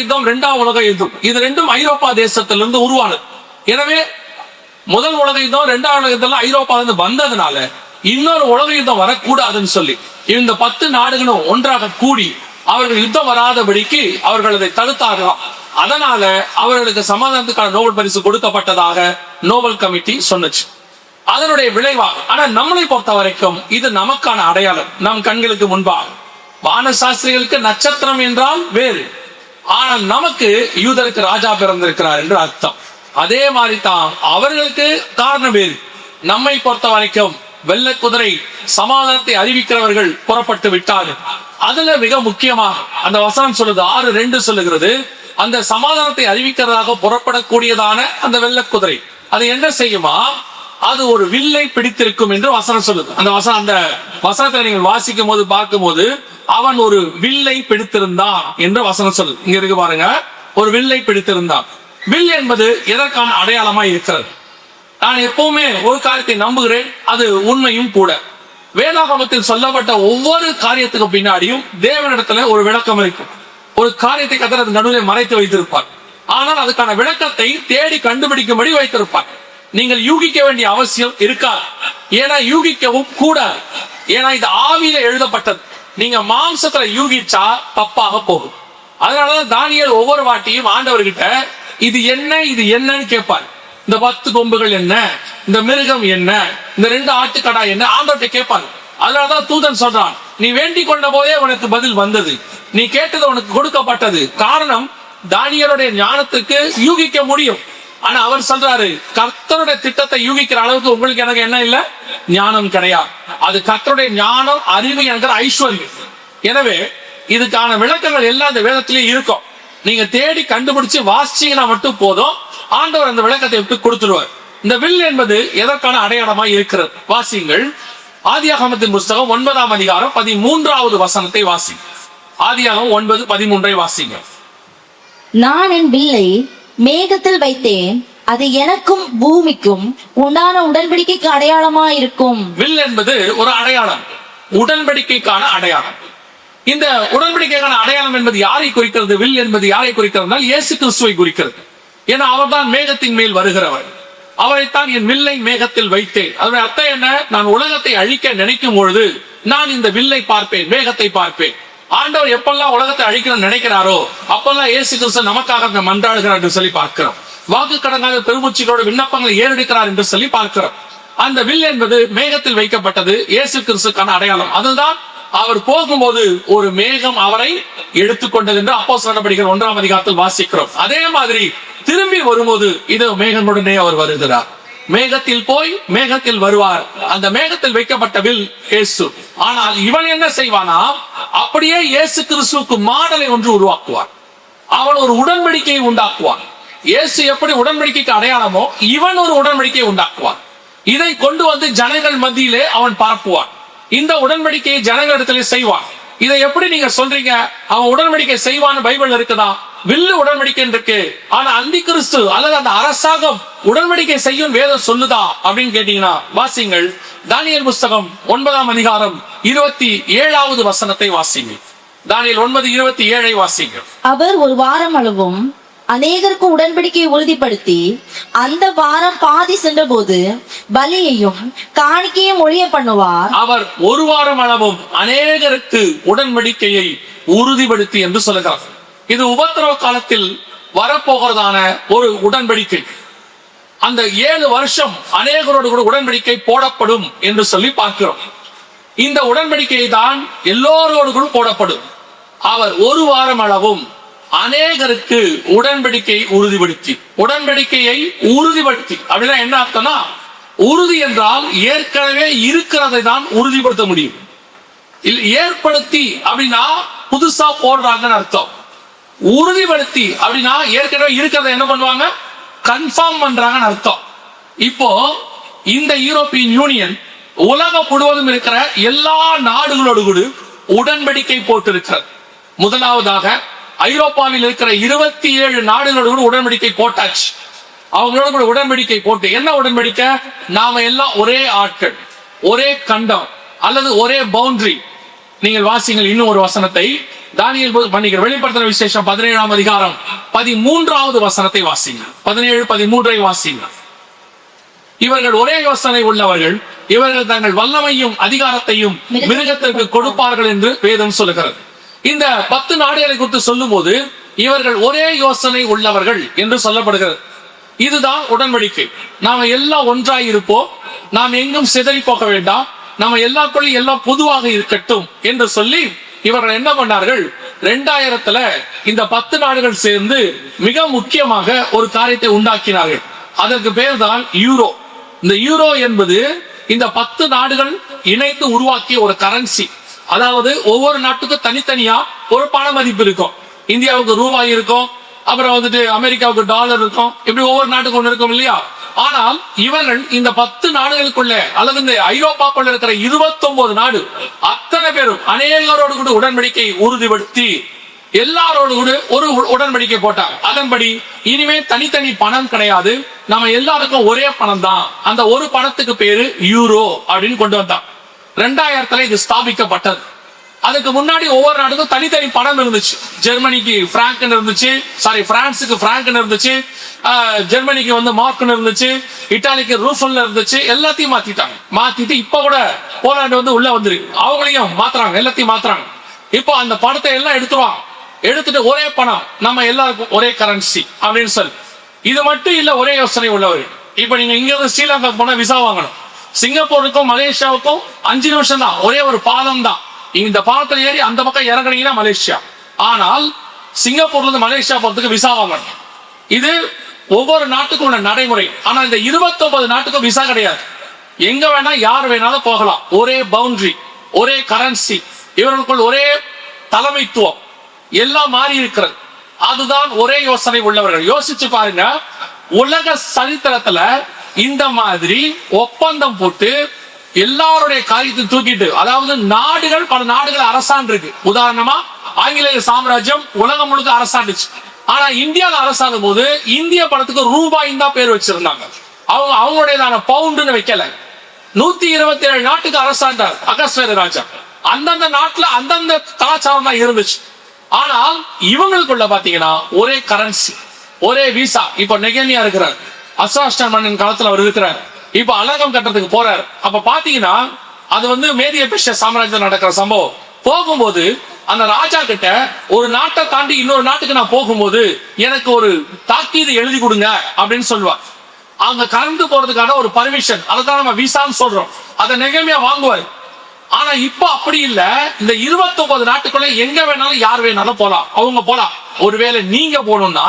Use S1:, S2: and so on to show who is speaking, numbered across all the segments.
S1: யுத்தம், இரண்டாம் உலக யுத்தம், இது ரெண்டும் ஐரோப்பா தேசத்திலிருந்து உருவானது. எனவே முதல் உலக யுத்தம், இரண்டாம் உலக யுத்தம் ஐரோப்பாவிலிருந்து வந்ததுனால இன்னொரு உலக யுத்தம் வரக்கூடாதுன்னு சொல்லி இந்த 10 நாடுகளும் ஒன்றாக கூடி அவர்கள் யுத்தம் வராதபடிக்கு அவர்கள் அதை தடுத்தார்களாம். அதனால அவர்களுக்கு சமாதானத்துக்கான நோபல் பரிசு கொடுக்கப்பட்டதாக நோபல் கமிட்டி சொன்னுச்சு. அதனுடைய விளைவாக ஆனா நம்மளை பொறுத்த வரைக்கும் இது நமக்கான அடையாளம். நம் கண்களுக்கு முன்பாக வானசாஸ்திரிகளுக்கு நட்சத்திரம் என்றால் வேறு, ஆனால் நமக்கு யூதருக்கு ராஜா பிறந்திருக்கிறார் என்று அர்த்தம். அதே மாதிரி தான் அவர்களுக்கு காரணம் வேறு. நம்மை பொறுத்த வரைக்கும் வெள்ளை குதிரை சமாதானத்தை அறிவிக்கிறவர்கள் புறப்பட்டு விட்டார்கள். அதுல மிக முக்கியமாக அந்த வசனம் சொல்லுது, 6:2 சொல்லுகிறது, அந்த சமாதானத்தை அறிவிக்கிறதாக புறப்படக்கூடியதான அந்த வெள்ளை குதிரை அது என்ன செய்யுமா, அது ஒரு வில்லை பிடித்திருக்கும் என்று வசனம் சொல்லுது. அந்த வசனத்தை நீங்கள் வாசிக்கும் போது பார்க்கும் போது அவன் ஒரு வில்லை பிடித்திருந்தான் என்று வசனம் சொல்லுது. இங்க இருக்கு பாருங்க, ஒரு வில்லை பிடித்திருந்தான். வில் என்பது எதற்கான அடையாளமா இருக்கிறது? நான் எப்பவுமே ஒரு காரியத்தை நம்புகிறேன், அது உண்மையும் கூட. வேதாகமத்தில் சொல்லப்பட்ட ஒவ்வொரு காரியத்துக்கு பின்னாடியும் தேவனிடத்துல ஒரு விளக்கம் இருக்கும். ஒரு காரியத்தை கர்த்தர் நடுவில் மறைத்து வைத்திருப்பார், ஆனால் அதுக்கான விளக்கத்தை தேடி கண்டுபிடிக்கும்படி வைத்திருப்பார். நீங்கள் யூகிக்க வேண்டிய அவசியம் இருக்காது, ஏன்னா யூகிக்கவும் கூடாது. ஏன்னா இது ஆவியில எழுதப்பட்டது. நீங்க மாம்சத்துல யூகிச்சா தப்பாக போகும். அதனாலதான் தானியேல் ஒவ்வொரு வாட்டியும் ஆண்டவர்கிட்ட இது என்ன இது என்னன்னு கேட்பார். இந்த 10 கொம்புகள் என்ன, இந்த மிருகம் என்ன, இந்த 2 ஆட்டுக்கடா என்ன, ஆண்டவர்கிட்ட கேட்பார். அதனாலதான் தூதன் சொல்றான், நீ வேண்டிக் கொண்ட போதே உனக்கு பதில் வந்தது, நீ கேட்டது உனக்கு கொடுக்கப்பட்டது. காரணம், தானியேலுடைய ஞானத்துக்கு யூகிக்க முடியும். ஆனா அவர் சொல்றாரு, கர்த்தருடைய திட்டத்தை யூகிக்கிற அளவுக்கு உங்களுக்கு எனக்கு என்ன இல்ல, ஞானம் கிடையாது. அது கர்த்தருடைய ஞானம், அறிவு என்கிற ஐஸ்வர்யம். எனவே இதுக்கான விளக்கங்கள் எல்லாம் இந்த வேதத்திலேயே இருக்கும். நீங்க தேடி கண்டுபிடிச்சு வாசிச்சீங்கன்னா மட்டும் போதும், ஆண்டவர் அந்த விளக்கத்தை விட்டு கொடுத்துருவார். இந்த வில் என்பது எதற்கான அடையாளமா இருக்கிறது? வாசிங்கள், ஆதியாகமத்தின் புஸ்தகம் 9ஆம் அதிகாரம் 13வது வசனத்தை வாசிங்க. ஆதியாகமம் 9:13 வாசிங்க.
S2: நான் என் வில்லை மேகத்தில் வைத்தேன், அது எனக்கும் பூமிக்கும் உண்டான உடன்படிக்கைக்கு அடையாளமா இருக்கும்.
S1: வில் என்பது ஒரு அடையாளம், உடன்படிக்கைக்கான அடையாளம். இந்த உடன்படிக்கைக்கான அடையாளம் என்பது யாரை குறிக்கிறது? வில் என்பது யாரை குறிக்கிறது? இயேசு கிறிஸ்துவை குறிக்கிறது. ஏன்னா அவர் தான் மேகத்தின் மேல் வருகிறவர். அவரைத்தான் என் வில்லை மேகத்தில் வைத்தேன். அதனுடைய அர்த்தம் என்ன? நான் உலகத்தை அழிக்க நினைக்கும் பொழுது நான் இந்த வில்லை பார்ப்பேன், மேகத்தை பார்ப்பேன். ஆண்டவர் எப்பெல்லாம் உலகத்தை அழிக்கணும்னு நினைக்கிறாரோ அப்பெல்லாம் இயேசு கிறிஸ்து நமக்காக மன்றாடுகிறார் என்று சொல்லி பார்க்கிறோம். வாக்கு கடனாக பெருமூச்சிகளோட விண்ணப்பங்களை ஏறெடுக்கிறார் என்று சொல்லி பார்க்கிறோம். அந்த வில் என்பது மேகத்தில் வைக்கப்பட்டது, இயேசு கிறிஸ்துக்கான அடையாளம். அதுதான் அவர் போகும்போது ஒரு மேகம் அவரை எடுத்துக்கொண்டது என்று அப்போஸ்தலர் நடபடிகள் 1ஆம் அதிகாரத்தில் வாசிக்கிறோம். அதே மாதிரி திரும்பி வரும்போது இது மேகனுடனே அவர் வருகிறார். மேகத்தில் போய் மேகத்தில் வருவார். அந்த மேகத்தில் வைக்கப்பட்ட வில் இயேசு. ஆனால் இவன் என்ன செய்வானா, அப்படியே இயேசு கிறிஸ்துவுக்கு மாடலை ஒன்று உருவாக்குவார். அவன் ஒரு உடன்படிக்கையை உண்டாக்குவான். இயேசு எப்படி உடன்படிக்கைக்கு அடையாளமோ இவன் ஒரு உடன்படிக்கையை உண்டாக்குவான். இதை கொண்டு வந்து ஜனங்கள் மத்தியிலே அவன் பரப்புவான். இந்த உடன்படிக்கையை ஜனங்களிடத்திலே செய்வான். இதை எப்படி நீங்க சொல்றீங்க, அவன் உடன்படிக்கை செய்வான்னு பைபிள் இருக்குதா? வில்லு உடன்படிக்கை இருக்கு, ஆனா அந்தி கிறிஸ்து அல்லது அந்த அரசாங்கம் உடன்படிக்கை செய்யும் வேதம் சொல்லுதா அப்படின்னு கேட்டீங்கன்னா வாசிங்கள், தானியேல் புஸ்தகம் 9ஆம் அதிகாரம் 27வது வசனத்தை வாசிங்க. தானியேல் 9:27 வாசிங்க.
S2: அவர் ஒரு வாரம் அளவும் அநேகருக்கு உடன்படிக்கையை உறுதிப்படுத்தி அந்த வாரம் பாதி சென்ற போது பலியையும் காணிக்கையும் ஒழிய பண்ணுவார்.
S1: அவர் ஒரு வாரம் அளவும் அநேகருக்கு உடன்படிக்கையை உறுதிப்படுத்தி என்று சொல்லுகிறார். இது உபத்திரவ காலத்தில் வரப்போகிறதான ஒரு உடன்படிக்கை. அந்த 7 வருஷம் அநேகரோடு கூட உடன்படிக்கை போடப்படும் என்று சொல்லி பார்க்கிறோம். இந்த உடன்படிக்கை தான் எல்லோரோடு கூட போடப்படும். அவர் ஒரு வாரம் அளவும் அநேகருக்கு உடன்படிக்கை உறுதிப்படுத்தி, உடன்படிக்கையை உறுதிப்படுத்தி அப்படின்னா என்ன அர்த்தம்னா, உறுதி என்றால் ஏற்கனவே இருக்கிறதை தான் உறுதிப்படுத்த முடியும். ஏற்படுத்தி அப்படின்னா புதுசா போடுறாங்கன்னு அர்த்தம். உறுதிப்படுத்தி அப்படின்னா ஏற்கனவே இருக்கிறத என்ன பண்ணுவாங்க, கன்ஃபார்ம் பண்றாங்கன்னு அர்த்தம். இப்போ இந்த யூரோப்பியன் யூனியன் உலகம் முழுவதும் இருக்கிற எல்லா நாடுகளோடு கூட உடன்படிக்கை போட்டு இருக்கிறது. முதலாவதாக ஐரோப்பாவில் இருக்கிற 27 நாடுகளோடு கூட உடன்படிக்கை போட்டாச்சு. அவங்களோட கூட உடன்படிக்கை போட்டு என்ன உடன்படிக்கை, நாம எல்லாம் ஒரே ஆட்கள், ஒரே கண்டம் அல்லது ஒரே பவுண்டரி. நீங்கள் வாசிங்கள் இன்னும் ஒரு வசனத்தை, தானியேல் மன்னிக்கிற வெளிப்படுத்தின விசேஷம் 17ஆம் அதிகாரம் 13வது வசனத்தை வாசிங்க. 17:13 வாசிங்க. இவர்கள் ஒரே யோசனை உள்ளவர்கள், இவர்கள் தங்கள் வல்லமையும் அதிகாரத்தையும் மிருகத்திற்கு கொடுப்பார்கள் என்று வேதம் சொல்லுகிறது. இந்த 10 நாடுகளை குறித்து சொல்லும் போது இவர்கள் ஒரே யோசனை உள்ளவர்கள் என்று சொல்லப்படுகிறது. இதுதான் உடன்படிக்கை. நாம எல்லாம் ஒன்றாய் இருப்போம், நாம் எங்கும் சிதறி போக வேண்டாம், நம்ம எல்லாருக்குள்ளும் எல்லாம் பொதுவாக இருக்கட்டும் என்று சொல்லி இவர்கள் என்ன பண்ணார்கள், 2000 இந்த 10 நாடுகள் சேர்ந்து மிக முக்கியமாக ஒரு காரியத்தை உண்டாக்கினார்கள். அதற்கு பேர் தான் யூரோ. இந்த யூரோ என்பது இந்த 10 நாடுகள் இணைந்து உருவாக்கிய ஒரு கரன்சி. அதாவது ஒவ்வொரு நாட்டுக்கும் தனித்தனியா ஒரு பண மதிப்பு இருக்கும். இந்தியாவுக்கு ரூபாய் இருக்கும், அப்புறம் வந்துட்டு அமெரிக்காவுக்கு டாலர் இருக்கும், இப்படி ஒவ்வொரு நாட்டுக்கு ஒன்று இருக்கும் இல்லையா? ஆனால் இவர்கள் இந்த 10 நாடுகளுக்குள்ள அல்லது இந்த ஐரோப்பாக்குள்ள இருக்கிற 29 நாடு அத்தனை பேரும் அநேகரோடு கூட உடன்படிக்கை உறுதிப்படுத்தி எல்லாரோடு கூட ஒரு உடன்படிக்கை போட்டாங்க. அதன்படி இனிமே தனித்தனி பணம் கிடையாது, நம்ம எல்லாருக்கும் ஒரே பணம் தான். அந்த ஒரு பணத்துக்கு பேரு யூரோ அப்படின்னு கொண்டு வந்தாங்க. 2000 இது ஸ்தாபிக்கப்பட்டது. அதுக்கு முன்னாடி ஒவ்வொரு நாட்டுக்கும் தனித்தனி பணம் இருந்துச்சு. ஜெர்மனிக்கு பிராங்க் இருந்துச்சு, பிரான்ஸுக்கு பிராங்க் இருந்துச்சு, ஜெர்மனிக்கு வந்து மார்க் இருந்துச்சு, இட்டாலிக்கு ரூஃபல் இருந்துச்சு. எல்லாத்தையும் மாத்திட்டு இப்ப கூட போலாந்து வந்து உள்ள வந்துருக்கு, அவங்களையும் மாத்துறாங்க, எல்லாத்தையும் மாத்துறாங்க. இப்போ அந்த பணத்தை எல்லாம் எடுத்துட்டு ஒரே பணம், நம்ம எல்லாருக்கும் ஒரே கரன்சி அப்படின்னு சொல்லி. இது மட்டும் இல்ல, ஒரே யோசனை உள்ளவர். இப்ப நீங்க இங்க இருந்து ஸ்ரீலங்கா போனா விசா வாங்கணும். சிங்கப்பூருக்கும் மலேசியாவுக்கும் 5 நிமிஷம் தான், ஒரே ஒரு பாலம் தான். இந்த பாலத்தில் ஏறி அந்த பக்கம் இறங்குனீங்கன்னா மலேசியா. ஆனால் சிங்கப்பூர்ல இருந்து மலேசியா போறதுக்கு விசா வாங்கணும். இது ஒவ்வொரு நாட்டுக்கும் உள்ள நடைமுறை. ஆனா இந்த 29 நாட்டுக்கும் விசா கிடையாது. எங்க வேணா யார் வேணாலும் போகலாம். ஒரே பவுண்டரி, ஒரே கரன்சி, இவர்களுக்குள் ஒரே தலைமைத்துவம், எல்லாம் மாறி இருக்கிறது. அதுதான் ஒரே யோசனை உள்ளவர்கள். யோசிச்சு பாருங்க, உலக சரித்திரத்துல இந்த மாதிரி ஒப்பந்தம் போட்டு எல்லாருடைய காரியத்தை தூக்கிட்டு, அதாவது நாடுகள் பல நாடுகள் அரசாண்டு இருக்கு. உதாரணமா ஆங்கிலேய சாம்ராஜ்யம் உலகம் முழுக்க அரசாண்டுச்சு. ஆனா இந்தியாவில் அரசாடும் போது இந்திய பணத்துக்கு ரூபாய் தான் பேர் வச்சிருந்தாங்க. அவங்களுடையதான பவுண்டுன்னு வைக்கல. 127 நாட்டுக்கு அரசாண்டார் அகஸ்வேர ராஜா. அந்தந்த நாட்டுல அந்தந்த கலாச்சாரம் தான் இருந்துச்சு. ஆனால் இவங்களுக்குள்ள பாத்தீங்கன்னா ஒரே கரன்சி, ஒரே விசா. இப்ப நெகேமியா இருக்கிறார், அஸ்வாஸ்டன் மன்னன் காலத்துல அவர் இருக்கிறார். இப்ப அலங்கம் கட்டுறதுக்கு போறாரு. அப்ப பாத்தீங்கன்னா அது வந்து மேதிய பெர்ஷிய சாம்ராஜ்யம் நடக்கிற சம்பவம். போகும்போது அந்த ராஜா கிட்ட ஒரு நாட்டை தாண்டி இன்னொரு நாட்டுக்கு நான் போகும்போது எனக்கு ஒரு தாக்கீது எழுதி கொடுங்க அப்படின்னு சொல்லுவார். அவங்க கலந்து போறதுக்கான ஒரு பர்மிஷன், அதான் நம்ம விசான்னு சொல்றோம். அதை நெகேமியா வாங்குவார். ஆனா இப்ப அப்படி இல்ல. இந்த 29 நாட்டுக்குள்ள எங்க வேணாலும் யார் வேணாலும் போலாம், அவங்க போலாம். ஒருவேளை நீங்க போகணும்னா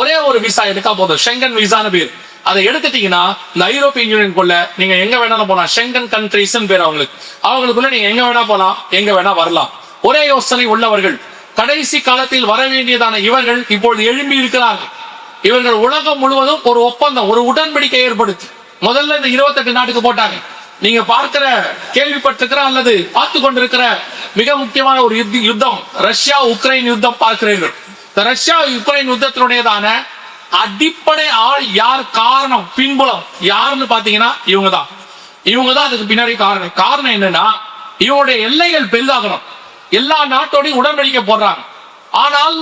S1: ஒரே ஒரு விசா எடுக்கா போதும், ஷெங்கன் விசான்னு பேர். அதை எடுத்துட்டீங்கன்னா இந்த ஐரோப்பியன் யூனியனுக்குள்ள நீங்க எங்க வேணாலும் போலாம். ஷெங்கன் கண்ட்ரிஸ் பேர் அவங்களுக்குள்ள நீங்க எங்க வேணா போலாம், எங்க வேணா வரலாம். ஒரே யோசனை உள்ளவர்கள். கடைசி காலத்தில் வர வேண்டியதான இவர்கள் இப்பொழுது எழும்பி இருக்கிறார்கள். இவர்கள் உலகம் முழுவதும் ஒரு ஒப்பந்தம், ஒரு உடன்படிக்கை ஏற்படுத்தி முதல்ல இந்த 28 நாட்டுக்கு போட்டாங்க. நீங்க பார்க்கிற, கேள்விப்பட்டிருக்கிற அல்லது பார்த்து கொண்டிருக்கிற மிக முக்கியமான ஒரு யுத்தம், ரஷ்யா உக்ரைன் யுத்தம் பார்க்கிறீர்கள். இந்த ரஷ்யா உக்ரைன் யுத்தத்தினுடையதான அடிப்படை ஆள் யார், காரணம், பின்புலம் யாருன்னு பாத்தீங்கன்னா இவங்க தான் அதுக்கு பின்னாடி காரணம் என்னன்னா, இவங்களுடைய எல்லைகள் பெரிதாகணும். எல்லா நாட்டோடையும் உடன்படிக்கை போடுறாங்க. ஆனால்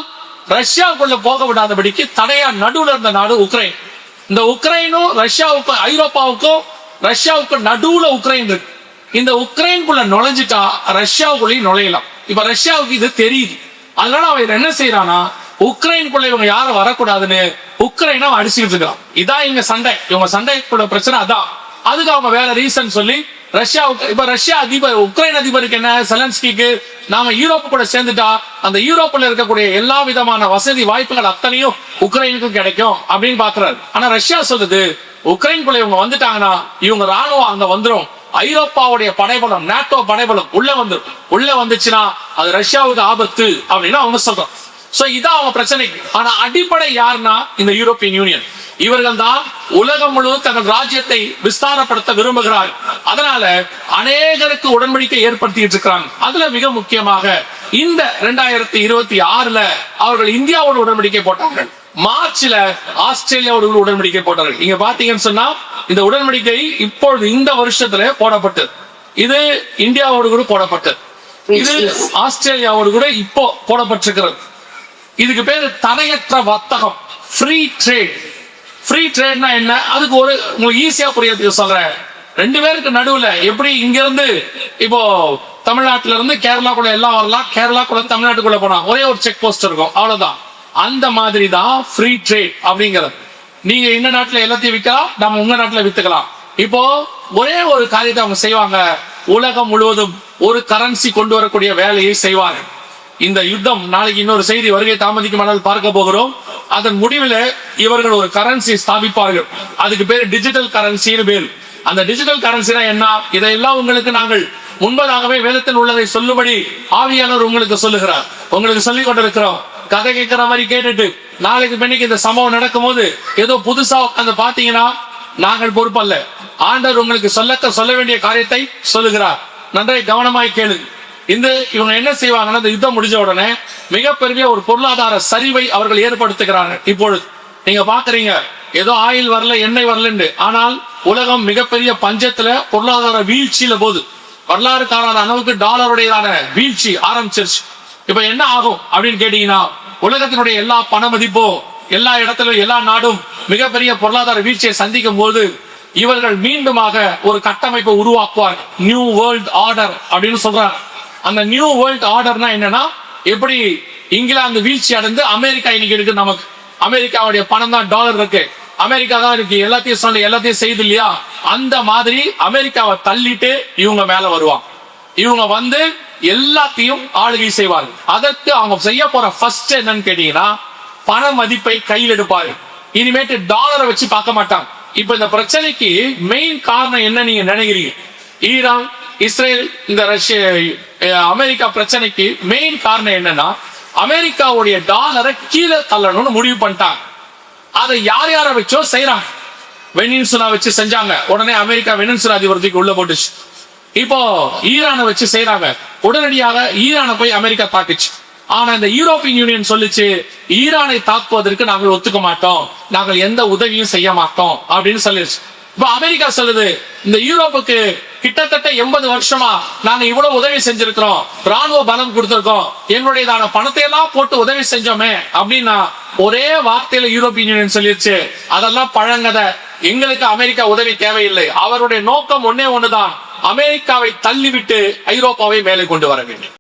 S1: ரஷ்யாவுக்குள்ள போக விடாதபடிக்கு தடையா நடுவுல இருந்த நாடு உக்ரைன். இந்த உக்ரைனும் ரஷ்யாவுக்கும், ஐரோப்பாவுக்கும் ரஷ்யாவுக்கு நடுவுல உக்ரைன் இருக்கு. இந்த உக்ரைனுக்குள்ள நுழைஞ்சிட்டா ரஷ்யாவுக்குள்ளேயும் நுழையலாம். இப்ப ரஷ்யாவுக்கு இது தெரியுது. அதனால அவன் என்ன செய்யறானா, உக்ரைனுக்குள்ள இவங்க யாரும் வரக்கூடாதுன்னு உக்ரைனை அடிச்சுக்கிட்டு இருக்கான். இதான் இவங்க சண்டை, இவங்க சண்டைக்குள்ள பிரச்சனை அதான். அதுக்கு அவங்க வேற ரீசன் சொல்லி ரஷ்யாவுக்கு, இப்ப ரஷ்யா அதிபர், உக்ரைன் அதிபருக்கு என்ன, செலன்ஸ்கிக்கு நாம யூரோப்பு கூட சேர்ந்துட்டா அந்த யூரோப்ல இருக்கக்கூடிய எல்லா விதமான வசதி வாய்ப்புகள் அத்தனையும் உக்ரைனுக்கும் கிடைக்கும் அப்படின்னு பாக்குறாரு. ஆனா ரஷ்யா சொல்லுது, உக்ரைனுக்குள்ள இவங்க வந்துட்டாங்கன்னா இவங்க ராணுவம் அங்க வந்துடும், ஐரோப்பாவுடைய படைபலம், நாட்டோ படைபலம் உள்ள வந்துச்சுன்னா அது ரஷ்யாவுக்கு ஆபத்து அப்படின்னு அவங்க சொல்றோம். சோ இதான் அவங்க பிரச்சனை. ஆனா அடிப்படை யாருன்னா இந்த யூரோப்பியன் யூனியன். இவர்கள் தான் உலகம் முழுவதும் தங்கள் ராஜ்யத்தை விஸ்தாரப்படுத்த விரும்புகிறார்கள். அதனால அநேகருக்கு உடன்படிக்கை ஏற்படுத்திட்டு இருக்கிறாங்க. அதுல மிக முக்கியமாக இந்த 2026 அவர்கள் இந்தியாவோட உடன்படிக்கை போட்டார்கள். மார்ச்ல ஆஸ்திரேலியாவோட உடன்படிக்கை போட்டார்கள். நீங்க பாத்தீங்கன்னு சொன்னா இந்த உடன்படிக்கை இப்பொழுது இந்த வருஷத்துல போடப்பட்டது. இது இந்தியாவோடு கூட போடப்பட்டது.
S2: which
S1: இது
S2: is
S1: ஆஸ்திரேலியாவோடு கூட இப்போ போடப்பட்டிருக்கிறது. இதுக்கு பேரு தடையற்ற வர்த்தகம், ஃப்ரீ ட்ரேட். ஃப்ரீ ட்ரேட்னா என்ன, அதுக்கு ஒரு உங்களுக்கு ஈஸியா புரியறதுக்கு சொல்றேன். ரெண்டு பேருக்கு நடுவுல எப்படி இங்க இருந்து இப்போ தமிழ்நாட்டுல இருந்து கேரளாக்குள்ள எல்லாம் வரலாம், கேரளாக்குள்ள தமிழ்நாட்டுக்குள்ள போனா ஒரே ஒரு செக் போஸ்ட் இருக்கும், அவ்வளவுதான். அந்த மாதிரி தான் ஃப்ரீ ட்ரேட் அப்படிங்கிறது. நீங்க இந்த நாட்டுல எல்லாத்தையும் விற்கலாம், நம்ம உங்க நாட்டுல வித்துக்கலாம். இப்போ ஒரே ஒரு காரியத்தை அவங்க செய்வாங்க, உலகம் முழுவதும் ஒரு கரன்சி கொண்டு வரக்கூடிய வேலையை செய்வாங்க. இந்த யுத்தம் நாளைக்கு இன்னொரு செய்தி வருகை தாமதிக்குமானால் பார்க்க போகிறோம். அதன் முடிவில் இவர்கள் ஒரு கரன்சி ஸ்தாபிப்பார்கள். அதுக்கு பேர் டிஜிட்டல் கரன்சின்னு பேர். அந்த டிஜிட்டல் கரன்சினா என்ன, இதையெல்லாம் உங்களுக்கு நாங்கள் முன்பதாகவே வேதத்தில் உள்ளதை சொல்லும்படி ஆவியானவர் உங்களுக்கு சொல்லுகிறார். உங்களுக்கு சொல்லிக் கொண்டிருக்கிறோம். கதை கேட்கிற மாதிரி கேட்டுட்டு நாளைக்கு பெண்ணுக்கு இந்த சம்பவம் நடக்கும் போது ஏதோ புதுசா அந்த பாத்தீங்கன்னா நாங்கள் பொறுப்பல்ல. ஆண்டவர் உங்களுக்கு சொல்ல வேண்டிய காரியத்தை சொல்லுகிறார். நன்றாய் கவனமாய் கேளு. இவங்க என்ன செய்வாங்கன்னா, இந்த யுத்தம் முடிஞ்ச உடனே மிகப்பெரிய ஒரு பொருளாதார சரிவை அவர்கள் ஏற்படுத்துகிறார்கள். இப்பொழுது நீங்க பாக்குறீங்க ஏதோ ஆயில் வரல, எண்ணெய் வரலன்னு, ஆனால் உலகம் மிகப்பெரிய பஞ்சத்துல பொருளாதார வீழ்ச்சியில போது வரலாறு காணாத அளவுக்கு டாலருடையதான வீழ்ச்சி ஆரம்பிச்சிருச்சு. இப்ப என்ன ஆகும் அப்படின்னு கேட்டீங்கன்னா, உலகத்தினுடைய எல்லா பண மதிப்பும் எல்லா இடத்திலும் எல்லா நாடும் மிகப்பெரிய பொருளாதார வீழ்ச்சியை சந்திக்கும் போது இவர்கள் மீண்டுமாக ஒரு கட்டமைப்பை உருவாக்குவார். நியூ வேர்ல்ட் ஆர்டர் அப்படின்னு சொல்றாங்க. அந்த நியூ வேர்ல்ட் ஆர்டர்னா என்னன்னா, எப்படி இங்கிலாந்து வீழ்ச்சி அடைந்து அமெரிக்கா இன்னைக்கு இருக்கு, நமக்கு அமெரிக்காவுடைய பணம் தான் டாலர் இருக்கு, அமெரிக்கா தான் இருக்கு, எல்லாத்தையும் செய்து இல்லையா, அந்த மாதிரி அமெரிக்காவை தள்ளிட்டு இவங்க மேல வருவாங்க. இவங்க வந்து எல்லாத்தையும் ஆளுகை செய்வார்கள். அதற்கு அவங்க செய்ய போற ஃபர்ஸ்ட் என்னன்னு கேட்டீங்கன்னா, பண மதிப்பை கையில் எடுப்பாரு. இனிமேட்டு டாலரை வச்சு பார்க்க மாட்டாங்க. இப்ப இந்த பிரச்சனைக்கு மெயின் காரணம் என்ன நீங்க நினைக்கிறீங்க? ஈரான், இஸ்ரேல், இந்த ரஷ்ய அமெரிக்கா பிரச்சனைக்கு மெயின் காரணம் என்னன்னா, அமெரிக்காவுடைய டாலரை கீழே தள்ளணும்னு முடிவு பண்ணிட்டாங்க. அதை யார வச்சோ செய்யறாங்க. வெனின்சுலா வச்சு செஞ்சாங்க, உடனே அமெரிக்கா வெனின்சுலா அதிபரத்துக்கு உள்ள போட்டுச்சு. இப்போ ஈரானை வச்சு செய்யறாங்க, உடனடியாக ஈரானை போய் அமெரிக்கா தாக்குச்சு. ஆனா இந்த யூரோப்பியன் யூனியன் சொல்லிச்சு, ஈரானை தாக்குவதற்கு நாங்கள் ஒத்துக்க மாட்டோம், நாங்கள் எந்த உதவியும் செய்ய மாட்டோம் அப்படின்னு சொல்லிடுச்சு. இப்ப அமெரிக்கா சொல்லுது, இந்த யூரோப்புக்கு கிட்டத்தட்ட 80 வருஷமா நாங்க இவ்வளவு உதவி செஞ்சிருக்கிறோம், ராணுவ பலம் கொடுத்திருக்கோம், எங்களுடையதான பணத்தை எல்லாம் போட்டு உதவி செஞ்சோமே அப்படின்னா ஒரே வார்த்தையில யூரோப்பியன் யூனியன் சொல்லிடுச்சு, அதெல்லாம் பழங்கத, எங்களுக்கு அமெரிக்கா உதவி தேவையில்லை. அவருடைய நோக்கம் ஒன்னே ஒண்ணுதான், அமெரிக்காவை தள்ளிவிட்டு ஐரோப்பாவை மேலே கொண்டு வர வேண்டும்.